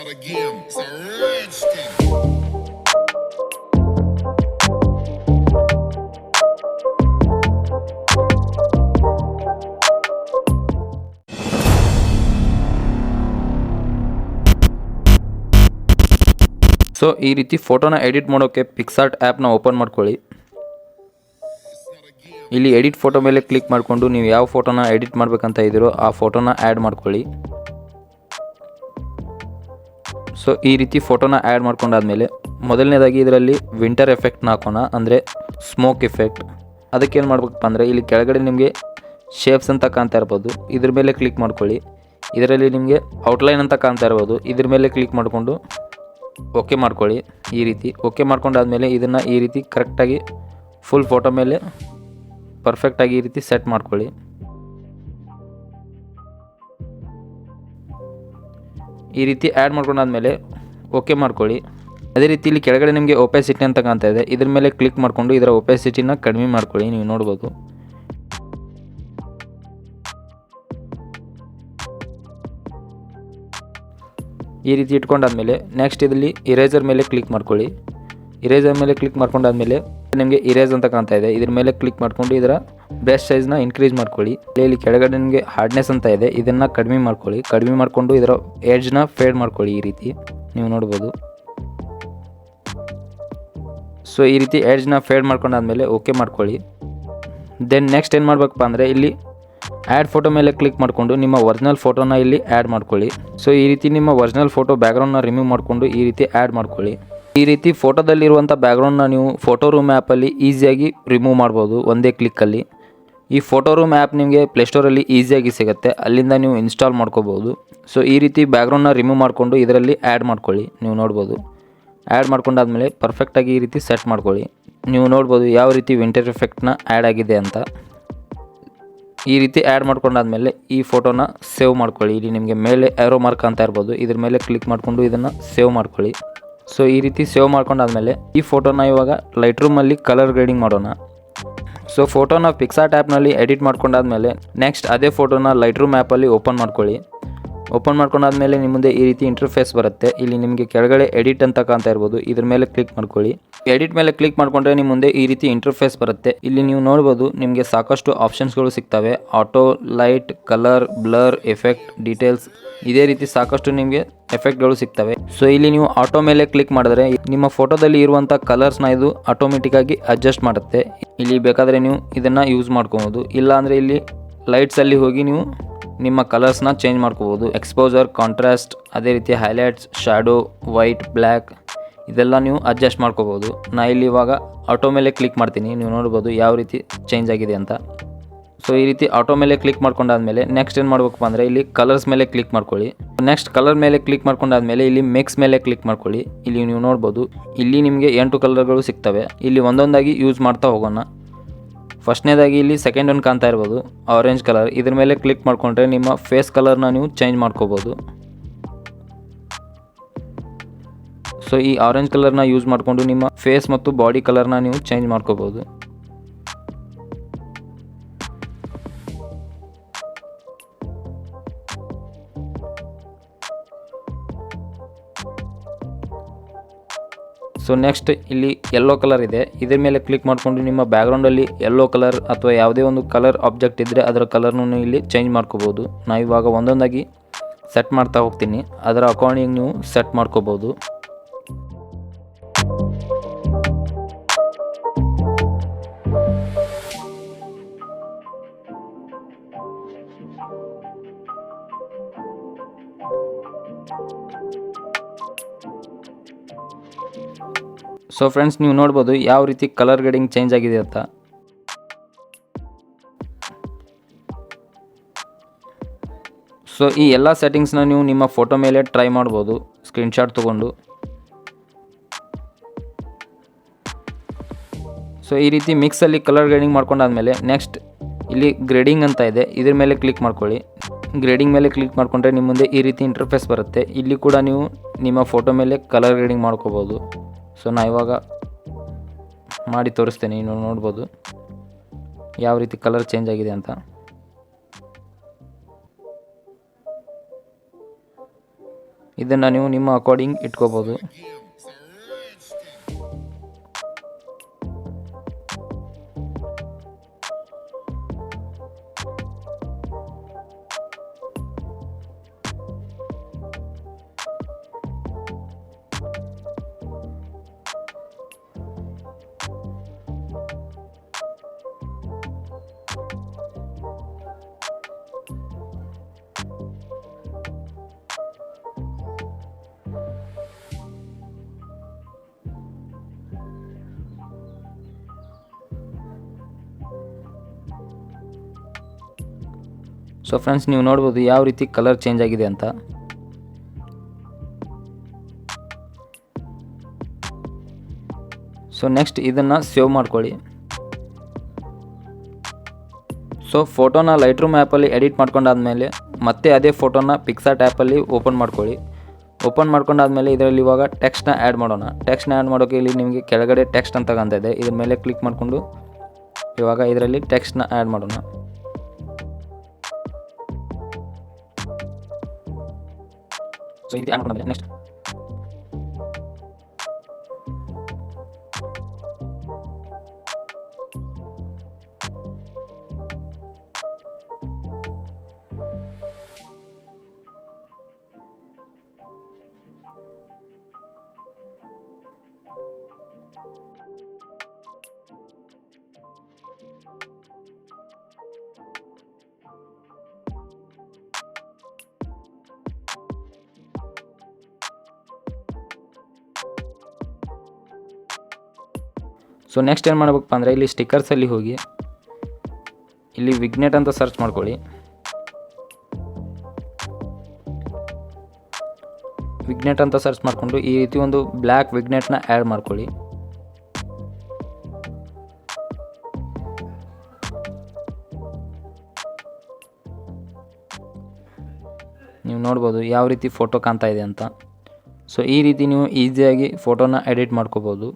not a game, it's a rich thing. So ಈ ರೀತಿ ಫೋಟೋನ ಎಡಿಟ್ ಮಾಡೋಕ್ಕೆ ಪಿಕ್ಸಾರ್ಟ್ ಆ್ಯಪ್ನ ಓಪನ್ ಮಾಡ್ಕೊಳ್ಳಿ. ಇಲ್ಲಿ ಎಡಿಟ್ ಫೋಟೋ ಮೇಲೆ ಕ್ಲಿಕ್ ಮಾಡಿಕೊಂಡು ನೀವು ಯಾವ ಫೋಟೋನ ಎಡಿಟ್ ಮಾಡಬೇಕಂತ ಇದ್ದೀರೋ ಆ ಫೋಟೋನ ಆ್ಯಡ್ ಮಾಡ್ಕೊಳ್ಳಿ. ಸೊ ಈ ರೀತಿ ಫೋಟೋನ ಆ್ಯಡ್ ಮಾಡ್ಕೊಂಡಾದ್ಮೇಲೆ ಮೊದಲನೇದಾಗಿ ಇದರಲ್ಲಿ ವಿಂಟರ್ ಎಫೆಕ್ಟ್ನ ಹಾಕೋಣ, ಅಂದರೆ ಸ್ಮೋಕ್ ಎಫೆಕ್ಟ್. ಅದಕ್ಕೇನು ಮಾಡ್ಬೇಕಪ್ಪ ಅಂದರೆ ಇಲ್ಲಿ ಕೆಳಗಡೆ ನಿಮಗೆ ಶೇಪ್ಸ್ ಅಂತ ಕಾಣ್ತಾ ಇರ್ಬೋದು, ಇದ್ರ ಮೇಲೆ ಕ್ಲಿಕ್ ಮಾಡ್ಕೊಳ್ಳಿ. ಇದರಲ್ಲಿ ನಿಮಗೆ ಔಟ್ಲೈನ್ ಅಂತ ಕಾಣ್ತಾ ಇರ್ಬೋದು, ಇದ್ರ ಮೇಲೆ ಕ್ಲಿಕ್ ಮಾಡಿಕೊಂಡು ಓಕೆ ಮಾಡ್ಕೊಳ್ಳಿ. ಈ ರೀತಿ ಓಕೆ ಮಾಡ್ಕೊಂಡಾದ್ಮೇಲೆ ಇದನ್ನು ಈ ರೀತಿ ಕರೆಕ್ಟಾಗಿ ಫುಲ್ ಫೋಟೋ ಮೇಲೆ ಪರ್ಫೆಕ್ಟಾಗಿ ಈ ರೀತಿ ಸೆಟ್ ಮಾಡ್ಕೊಳ್ಳಿ. ಈ ರೀತಿ ಆ್ಯಡ್ ಮಾಡ್ಕೊಂಡಾದ್ಮೇಲೆ ಓಕೆ ಮಾಡ್ಕೊಳ್ಳಿ. ಅದೇ ರೀತಿ ಇಲ್ಲಿ ಕೆಳಗಡೆ ನಿಮಗೆ ಒಪೆಸಿಟಿ ಅಂತ ಕಾಣ್ತಾ ಇದೆ, ಇದ್ರ ಮೇಲೆ ಕ್ಲಿಕ್ ಮಾಡಿಕೊಂಡು ಇದರ ಒಪೆಸಿಟಿನ ಕಡಿಮೆ ಮಾಡ್ಕೊಳ್ಳಿ. ನೀವು ನೋಡ್ಬೋದು. ಈ ರೀತಿ ಇಟ್ಕೊಂಡಾದ್ಮೇಲೆ ನೆಕ್ಸ್ಟ್ ಇದರಲ್ಲಿ ಇರೇಸರ್ ಮೇಲೆ ಕ್ಲಿಕ್ ಮಾಡ್ಕೊಳ್ಳಿ. ಇರೇಸರ್ ಮೇಲೆ ಕ್ಲಿಕ್ ಮಾಡ್ಕೊಂಡಾದ್ಮೇಲೆ ನಿಮಗೆ ಇರೇಸ್ ಅಂತ ಕಾಣ್ತಾ ಇದೆ, ಇದ್ರ ಮೇಲೆ ಕ್ಲಿಕ್ ಮಾಡಿಕೊಂಡು ಇದರ ಬ್ರಷ್ ಸೈಜ್ನ ಇನ್ಕ್ರೀಸ್ ಮಾಡ್ಕೊಳ್ಳಿ. ಇಲ್ಲಿ ಕೆಳಗಡೆ ನಿಮಗೆ ಹಾರ್ಡ್ನೆಸ್ ಅಂತ ಇದೆ, ಇದನ್ನು ಕಡಿಮೆ ಮಾಡ್ಕೊಳ್ಳಿ. ಕಡಿಮೆ ಮಾಡಿಕೊಂಡು ಇದರ ಎಡ್ಜ್ನ ಫೇಡ್ ಮಾಡ್ಕೊಳ್ಳಿ. ಈ ರೀತಿ ನೀವು ನೋಡ್ಬೋದು. ಸೊ ಈ ರೀತಿ ಎಡ್ಜ್ನ ಫೇಡ್ ಮಾಡ್ಕೊಂಡಾದ್ಮೇಲೆ ಓಕೆ ಮಾಡ್ಕೊಳ್ಳಿ. ದೆನ್ ನೆಕ್ಸ್ಟ್ ಏನು ಮಾಡಬೇಕಪ್ಪ ಅಂದರೆ ಇಲ್ಲಿ ಆ್ಯಡ್ ಫೋಟೋ ಮೇಲೆ ಕ್ಲಿಕ್ ಮಾಡಿಕೊಂಡು ನಿಮ್ಮ ಒರಿಜಿನಲ್ ಫೋಟೋನ ಇಲ್ಲಿ ಆ್ಯಡ್ ಮಾಡ್ಕೊಳ್ಳಿ. ಸೊ ಈ ರೀತಿ ನಿಮ್ಮ ಒರಿಜಿನಲ್ ಫೋಟೋ ಬ್ಯಾಕ್ಗ್ರೌಂಡ್ನ ರಿಮೂವ್ ಮಾಡಿಕೊಂಡು ಈ ರೀತಿ ಆ್ಯಡ್ ಮಾಡ್ಕೊಳ್ಳಿ. ಈ ರೀತಿ ಫೋಟೋದಲ್ಲಿರುವಂಥ ಬ್ಯಾಕ್ಗ್ರೌಂಡ್ನ ನೀವು ಫೋಟೋ ರೂಮ್ ಆ್ಯಪಲ್ಲಿ ಈಸಿಯಾಗಿ ರಿಮೂವ್ ಮಾಡ್ಬೋದು ಒಂದೇ ಕ್ಲಿಕ್ಕಲ್ಲಿ. ಈ ಫೋಟೋ ರೂಮ್ ಆ್ಯಪ್ ನಿಮಗೆ ಪ್ಲೇಸ್ಟೋರಲ್ಲಿ ಈಸಿಯಾಗಿ ಸಿಗುತ್ತೆ, ಅಲ್ಲಿಂದ ನೀವು ಇನ್ಸ್ಟಾಲ್ ಮಾಡ್ಕೋಬೋದು. ಸೊ ಈ ರೀತಿ ಬ್ಯಾಕ್ಗ್ರೌಂಡ್ನ ರಿಮೂವ್ ಮಾಡಿಕೊಂಡು ಇದರಲ್ಲಿ ಆ್ಯಡ್ ಮಾಡ್ಕೊಳ್ಳಿ. ನೀವು ನೋಡ್ಬೋದು. ಆ್ಯಡ್ ಮಾಡ್ಕೊಂಡಾದ್ಮೇಲೆ ಪರ್ಫೆಕ್ಟಾಗಿ ಈ ರೀತಿ ಸೆಟ್ ಮಾಡ್ಕೊಳ್ಳಿ. ನೀವು ನೋಡ್ಬೋದು ಯಾವ ರೀತಿ ವಿಂಟರ್ ಎಫೆಕ್ಟ್ನ ಆ್ಯಡ್ ಆಗಿದೆ ಅಂತ. ಈ ರೀತಿ ಆ್ಯಡ್ ಮಾಡ್ಕೊಂಡಾದ್ಮೇಲೆ ಈ ಫೋಟೋನ ಸೇವ್ ಮಾಡ್ಕೊಳ್ಳಿ. ಇಲ್ಲಿ ನಿಮಗೆ ಮೇಲೆ ಏರೋ ಮಾರ್ಕ್ ಅಂತ ಇರ್ಬೋದು, ಇದ್ರ ಮೇಲೆ ಕ್ಲಿಕ್ ಮಾಡಿಕೊಂಡು ಇದನ್ನು ಸೇವ್ ಮಾಡ್ಕೊಳ್ಳಿ. ಸೊ ಈ ರೀತಿ ಸೇವ್ ಮಾಡ್ಕೊಂಡಾದ್ಮೇಲೆ ಈ ಫೋಟೋನ ಇವಾಗ ಲೈಟ್ ರೂಮಲ್ಲಿ ಕಲರ್ ಗ್ರೇಡಿಂಗ್ ಮಾಡೋಣ. ಸೊ ಫೋಟೋನ ಪಿಕ್ಸಾರ್ಟ್ ಆ್ಯಪ್ನಲ್ಲಿ ಎಡಿಟ್ ಮಾಡ್ಕೊಂಡಾದ್ಮೇಲೆ ನೆಕ್ಸ್ಟ್ ಅದೇ ಫೋಟೋನ ಲೈಟ್ ರೂಮ್ ಆ್ಯಪಲ್ಲಿ ಓಪನ್ ಮಾಡ್ಕೊಳ್ಳಿ. ಓಪನ್ ಮಾಡ್ಕೊಂಡಾದ್ಮೇಲೆ ನಿಮ್ಮ ಮುಂದೆ ಈ ರೀತಿ ಇಂಟರ್ಫೇಸ್ ಬರುತ್ತೆ. ಇಲ್ಲಿ ನಿಮಗೆ ಕೆಳಗಡೆ ಎಡಿಟ್ ಅಂತ ಕಾಣ್ತಾ ಇರ್ಬೋದು, ಇದ್ರ ಮೇಲೆ ಕ್ಲಿಕ್ ಮಾಡ್ಕೊಳ್ಳಿ. ಎಡಿಟ್ ಮೇಲೆ ಕ್ಲಿಕ್ ಮಾಡಿಕೊಂಡ್ರೆ ನಿಮ್ಮ ಮುಂದೆ ಈ ರೀತಿ ಇಂಟರ್ಫೇಸ್ ಬರುತ್ತೆ. ಇಲ್ಲಿ ನೀವು ನೋಡ್ಬೋದು ನಿಮಗೆ ಸಾಕಷ್ಟು ಆಪ್ಷನ್ಸ್ಗಳು ಸಿಗ್ತವೆ. Auto, light, colour, blur, effect, details, ಇದೇ ರೀತಿ ಸಾಕಷ್ಟು ನಿಮಗೆ ಎಫೆಕ್ಟ್ಗಳು ಸಿಗ್ತವೆ. ಸೊ ಇಲ್ಲಿ ನೀವು ಆಟೋ ಮೇಲೆ ಕ್ಲಿಕ್ ಮಾಡಿದ್ರೆ ನಿಮ್ಮ ಫೋಟೋದಲ್ಲಿ ಇರುವಂಥ ಕಲರ್ಸ್ನ ಇದು ಆಟೋಮೆಟಿಕ್ಕಾಗಿ ಅಡ್ಜಸ್ಟ್ ಮಾಡುತ್ತೆ. ಇಲ್ಲಿ ಬೇಕಾದರೆ ನೀವು ಇದನ್ನು ಯೂಸ್ ಮಾಡ್ಕೊಬೋದು. ಇಲ್ಲ ಅಂದರೆ ಇಲ್ಲಿ ಲೈಟ್ಸಲ್ಲಿ ಹೋಗಿ ನೀವು ನಿಮ್ಮ ಕಲರ್ಸ್ನ ಚೇಂಜ್ ಮಾಡ್ಕೋಬೋದು. ಎಕ್ಸ್ಪೋಜರ್, ಕಾಂಟ್ರಾಸ್ಟ್, ಅದೇ ರೀತಿ ಹೈಲೈಟ್ಸ್, ಶ್ಯಾಡೋ, ವೈಟ್, ಬ್ಲ್ಯಾಕ್ ಇದೆಲ್ಲ ನೀವು ಅಡ್ಜಸ್ಟ್ ಮಾಡ್ಕೋಬೋದು. ನಾ ಇಲ್ಲಿ ಇವಾಗ ಆಟೋ ಮೇಲೆ ಕ್ಲಿಕ್ ಮಾಡ್ತೀನಿ. ನೀವು ನೋಡ್ಬೋದು ಯಾವ ರೀತಿ ಚೇಂಜ್ ಆಗಿದೆ ಅಂತ. ಸೊ ಈ ರೀತಿ ಆಟೋ ಮೇಲೆ ಕ್ಲಿಕ್ ಮಾಡ್ಕೊಂಡಾದ್ಮೇಲೆ ನೆಕ್ಸ್ಟ್ ಏನು ಮಾಡ್ಬೇಕಪ್ಪ ಅಂದರೆ ಇಲ್ಲಿ ಕಲರ್ಸ್ ಮೇಲೆ ಕ್ಲಿಕ್ ಮಾಡ್ಕೊಳ್ಳಿ. ನೆಕ್ಸ್ಟ್ ಕಲರ್ ಮೇಲೆ ಕ್ಲಿಕ್ ಮಾಡ್ಕೊಂಡಾದ್ಮೇಲೆ ಇಲ್ಲಿ ಮಿಕ್ಸ್ ಮೇಲೆ ಕ್ಲಿಕ್ ಮಾಡ್ಕೊಳ್ಳಿ. ಇಲ್ಲಿ ನೀವು ನೋಡ್ಬೋದು ಇಲ್ಲಿ ನಿಮಗೆ 8 ಕಲರ್ಗಳು ಸಿಗ್ತವೆ. ಇಲ್ಲಿ ಒಂದೊಂದಾಗಿ ಯೂಸ್ ಮಾಡ್ತಾ ಹೋಗೋಣ. ಫಸ್ಟ್ನೇದಾಗಿ ಇಲ್ಲಿ ಸೆಕೆಂಡ್ ಒಂದು ಕಾಣ್ತಾ ಇರ್ಬೋದು ಆರೆಂಜ್ ಕಲರ್, ಇದ್ರ ಮೇಲೆ ಕ್ಲಿಕ್ ಮಾಡಿಕೊಂಡ್ರೆ ನಿಮ್ಮ ಫೇಸ್ ಕಲರ್ನ ನೀವು ಚೇಂಜ್ ಮಾಡ್ಕೋಬೋದು. ಸೊ ಈ ಆರೆಂಜ್ ಕಲರ್ನ ಯೂಸ್ ಮಾಡಿಕೊಂಡು ನಿಮ್ಮ ಫೇಸ್ ಮತ್ತು ಬಾಡಿ ಕಲರ್ನ ನೀವು ಚೇಂಜ್ ಮಾಡ್ಕೋಬೋದು. ಸೊ ನೆಕ್ಸ್ಟ್ ಇಲ್ಲಿ ಯೆಲ್ಲೋ ಕಲರ್ ಇದೆ, ಇದ್ರ ಮೇಲೆ ಕ್ಲಿಕ್ ಮಾಡಿಕೊಂಡು ನಿಮ್ಮ ಬ್ಯಾಕ್ಗ್ರೌಂಡಲ್ಲಿ ಯೆಲ್ಲೋ ಕಲರ್ ಅಥವಾ ಯಾವುದೇ ಒಂದು ಕಲರ್ ಆಬ್ಜೆಕ್ಟ್ ಇದ್ದರೆ ಅದರ ಕಲರ್ನೂ ಇಲ್ಲಿ ಚೇಂಜ್ ಮಾಡ್ಕೋಬೋದು. ನಾವು ಇವಾಗ ಒಂದೊಂದಾಗಿ ಸೆಟ್ ಮಾಡ್ತಾ ಹೋಗ್ತೀನಿ, ಅದರ ಅಕಾರ್ಡಿಂಗ್ ನೀವು ಸೆಟ್ ಮಾಡ್ಕೋಬೋದು. ಸೊ ಫ್ರೆಂಡ್ಸ್ ನೀವು ನೋಡ್ಬೋದು ಯಾವ ರೀತಿ ಕಲರ್ ಗ್ರೇಡಿಂಗ್ ಚೇಂಜ್ ಆಗಿದೆ ಅಂತ. ಸೊ ಈ ಎಲ್ಲ ಸೆಟ್ಟಿಂಗ್ಸ್ನ ನೀವು ನಿಮ್ಮ ಫೋಟೋ ಮೇಲೆ ಟ್ರೈ ಮಾಡ್ಬೋದು ಸ್ಕ್ರೀನ್ಶಾಟ್ ತೊಗೊಂಡು. ಸೊ ಈ ರೀತಿ ಮಿಕ್ಸಲ್ಲಿ ಕಲರ್ ಗ್ರೇಡಿಂಗ್ ಮಾಡ್ಕೊಂಡಾದ್ಮೇಲೆ ನೆಕ್ಸ್ಟ್ ಇಲ್ಲಿ ಗ್ರೇಡಿಂಗ್ ಅಂತ ಇದೆ, ಇದ್ರ ಮೇಲೆ ಕ್ಲಿಕ್ ಮಾಡ್ಕೊಳ್ಳಿ. ಗ್ರೇಡಿಂಗ್ ಮೇಲೆ ಕ್ಲಿಕ್ ಮಾಡಿಕೊಂಡ್ರೆ ನಿಮ್ಮ ಮುಂದೆ ಈ ರೀತಿ ಇಂಟರ್ಫೇಸ್ ಬರುತ್ತೆ. ಇಲ್ಲಿ ಕೂಡ ನೀವು ನಿಮ್ಮ ಫೋಟೋ ಮೇಲೆ ಕಲರ್ ಗ್ರೇಡಿಂಗ್ ಮಾಡ್ಕೋಬೋದು. ಸೊ ನಾ ಇವಾಗ ಮಾಡಿ ತೋರಿಸ್ತೇನೆ, ನೀವು ನೋಡ್ಬೋದು ಯಾವ ರೀತಿ ಕಲರ್ ಚೇಂಜ್ ಆಗಿದೆ ಅಂತ. ಇದನ್ನು ನೀವು ನಿಮ್ಮ ಅಕಾರ್ಡಿಂಗ್ ಇಟ್ಕೋಬೋದು. ಸೊ ಫ್ರೆಂಡ್ಸ್, ನೀವು ನೋಡ್ಬೋದು ಯಾವ ರೀತಿ ಕಲರ್ ಚೇಂಜ್ ಆಗಿದೆ ಅಂತ. ಸೊ ನೆಕ್ಸ್ಟ್ ಇದನ್ನು ಸೇವ್ ಮಾಡ್ಕೊಳ್ಳಿ. ಸೊ ಫೋಟೋನ ಲೈಟ್ರೂಮ್ ಆ್ಯಪಲ್ಲಿ ಎಡಿಟ್ ಮಾಡ್ಕೊಂಡಾದ್ಮೇಲೆ ಮತ್ತೆ ಅದೇ ಫೋಟೋನ ಪಿಕ್ಸಾರ್ಟ್ ಆ್ಯಪಲ್ಲಿ ಓಪನ್ ಮಾಡ್ಕೊಳ್ಳಿ. ಓಪನ್ ಮಾಡ್ಕೊಂಡಾದ್ಮೇಲೆ ಇದರಲ್ಲಿ ಇವಾಗ ಟೆಕ್ಸ್ಟ್ನ ಆ್ಯಡ್ ಮಾಡೋಣ. ಟೆಕ್ಸ್ಟ್ನ ಆ್ಯಡ್ ಮಾಡೋಕ್ಕೆ ಇಲ್ಲಿ ನಿಮಗೆ ಕೆಳಗಡೆ ಟೆಕ್ಸ್ಟ್ ಅಂತ ಕಾಣ್ತಾ, ಇದ್ರ ಮೇಲೆ ಕ್ಲಿಕ್ ಮಾಡಿಕೊಂಡು ಇವಾಗ ಇದರಲ್ಲಿ ಟೆಕ್ಸ್ಟ್ನ ಆ್ಯಡ್ ಮಾಡೋಣ. ಸೊ ಈ ರೀತಿ ಆ್ಯಡ್ ಮಾಡ್ಕೊಂಡ್ರೆ ನೆಕ್ಸ್ಟ್ ಸೊ ನೆಕ್ಸ್ಟ್ ಏನು ಮಾಡಬೇಕಪ್ಪ ಅಂದರೆ ಇಲ್ಲಿ ಸ್ಟಿಕ್ಕರ್ಸಲ್ಲಿ ಹೋಗಿ ಇಲ್ಲಿ ವಿಗ್ನೆಟ್ ಅಂತ ಸರ್ಚ್ ಮಾಡ್ಕೊಳ್ಳಿ. ವಿಗ್ನೆಟ್ ಅಂತ ಸರ್ಚ್ ಮಾಡಿಕೊಂಡು ಈ ರೀತಿ ಒಂದು ಬ್ಲ್ಯಾಕ್ ವಿಗ್ನೆಟ್ನ ಆ್ಯಡ್ ಮಾಡ್ಕೊಳ್ಳಿ. ನೀವು ನೋಡ್ಬೋದು ಯಾವ ರೀತಿ ಫೋಟೋ ಕಾಣ್ತಾ ಇದೆ ಅಂತ. ಸೊ ಈ ರೀತಿ ನೀವು ಈಸಿಯಾಗಿ ಫೋಟೋನ ಎಡಿಟ್ ಮಾಡ್ಕೋಬೋದು.